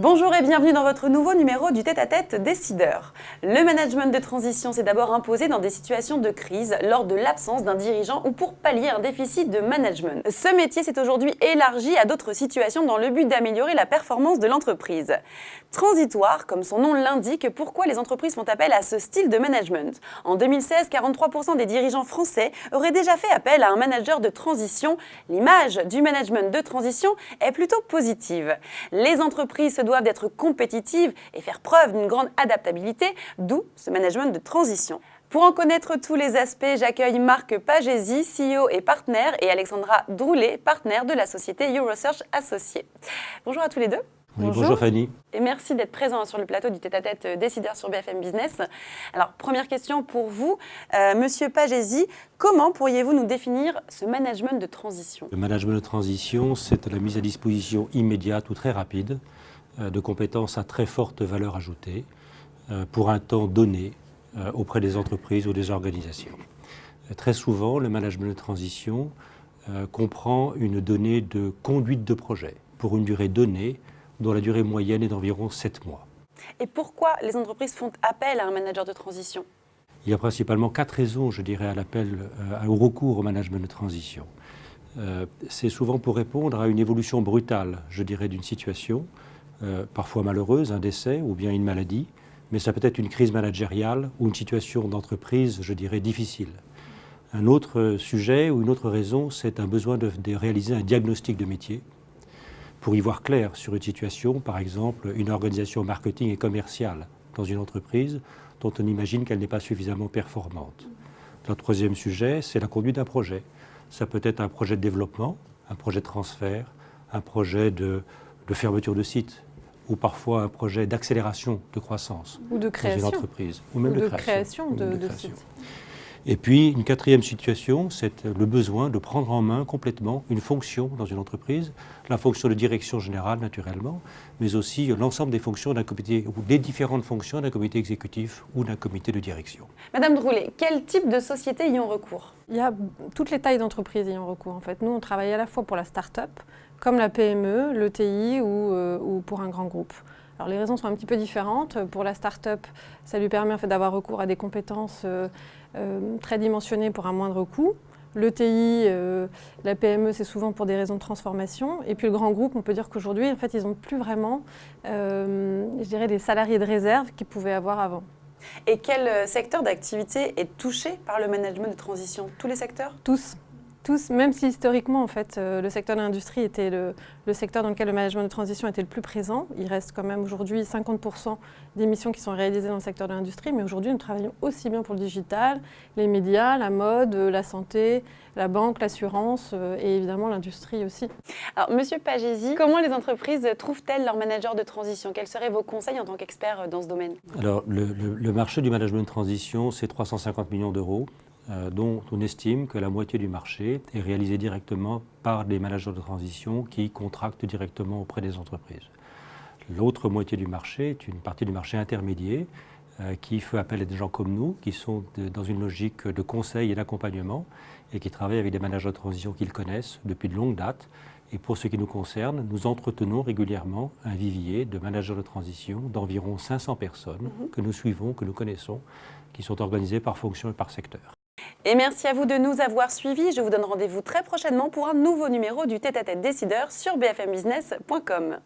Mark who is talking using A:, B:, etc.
A: Bonjour et bienvenue dans votre nouveau numéro du tête-à-tête décideur. Le management de transition s'est d'abord imposé dans des situations de crise, lors de l'absence d'un dirigeant ou pour pallier un déficit de management. Ce métier s'est aujourd'hui élargi à d'autres situations dans le but d'améliorer la performance de l'entreprise. Transitoire, comme son nom l'indique, pourquoi les entreprises font appel à ce style de management. En 2016, 43% des dirigeants français auraient déjà fait appel à un manager de transition. L'image du management de transition est plutôt positive. Les entreprises se doivent d'être compétitives et faire preuve d'une grande adaptabilité, d'où ce management de transition. Pour en connaître tous les aspects, j'accueille Marc Pagesi, CEO et partenaire, et Alexandra Droulet, partenaire de la société Eurosearch Associés. Bonjour à tous les deux.
B: Oui, bonjour Fanny.
A: Et merci d'être présent sur le plateau du tête-à-tête décideur sur BFM Business. Alors, première question pour vous, Monsieur Pagesi, comment pourriez-vous nous définir ce management de transition?
B: Le management de transition, c'est la mise à disposition immédiate ou très rapide de compétences à très forte valeur ajoutée pour un temps donné auprès des entreprises ou des organisations. Très souvent, le management de transition comprend une donnée de conduite de projet pour une durée donnée, dont la durée moyenne est d'environ 7 mois.
A: Et pourquoi les entreprises font appel à un manager de transition?
B: Il y a principalement 4 raisons, je dirais, à l'appel, au recours au management de transition. C'est souvent pour répondre à une évolution brutale, je dirais, d'une situation, parfois malheureuse, un décès ou bien une maladie, mais ça peut être une crise managériale ou une situation d'entreprise, je dirais, difficile. Un autre sujet ou une autre raison, c'est un besoin de réaliser un diagnostic de métier pour y voir clair sur une situation, par exemple une organisation marketing et commerciale dans une entreprise dont on imagine qu'elle n'est pas suffisamment performante. Le troisième sujet, c'est la conduite d'un projet. Ça peut être un projet de développement, un projet de transfert, un projet de fermeture de site, ou parfois un projet d'accélération de croissance
C: ou de création,
B: dans une entreprise, ou même
C: ou
B: de
C: création de sites.
B: Et puis, une quatrième situation, c'est le besoin de prendre en main complètement une fonction dans une entreprise, la fonction de direction générale naturellement, mais aussi l'ensemble des fonctions d'un comité, ou des différentes fonctions d'un comité exécutif ou d'un comité de direction.
A: Madame Droulet, quel type de sociétés y ont recours?
C: Il y a toutes les tailles d'entreprises y ont recours en fait. Nous, on travaille à la fois pour la start-up, comme la PME, l'ETI ou pour un grand groupe. Alors les raisons sont un petit peu différentes. Pour la start-up, ça lui permet en fait d'avoir recours à des compétences très dimensionnées pour un moindre coût. L'ETI, la PME, c'est souvent pour des raisons de transformation. Et puis le grand groupe, on peut dire qu'aujourd'hui, en fait, ils n'ont plus vraiment, je dirais, les salariés de réserve qu'ils pouvaient avoir avant.
A: Et quel secteur d'activité est touché par le management de transition? Tous les secteurs?
C: Tous, même si historiquement, en fait, le secteur de l'industrie était le secteur dans lequel le management de transition était le plus présent. Il reste quand même aujourd'hui 50% des missions qui sont réalisées dans le secteur de l'industrie, mais aujourd'hui, nous travaillons aussi bien pour le digital, les médias, la mode, la santé, la banque, l'assurance et évidemment l'industrie aussi.
A: Alors, Monsieur Pagesi, comment les entreprises trouvent-elles leur manager de transition? Quels seraient vos conseils en tant qu'expert dans ce domaine?
B: Alors, le marché du management de transition, c'est 350 millions d'euros. Dont on estime que la moitié du marché est réalisée directement par des managers de transition qui contractent directement auprès des entreprises. L'autre moitié du marché est une partie du marché intermédiaire qui fait appel à des gens comme nous, qui sont dans une logique de conseil et d'accompagnement et qui travaillent avec des managers de transition qu'ils connaissent depuis de longues dates. Et pour ce qui nous concerne, nous entretenons régulièrement un vivier de managers de transition d'environ 500 personnes que nous suivons, que nous connaissons, qui sont organisées par fonction et par secteur.
A: Et merci à vous de nous avoir suivis. Je vous donne rendez-vous très prochainement pour un nouveau numéro du tête-à-tête décideur sur bfmbusiness.com.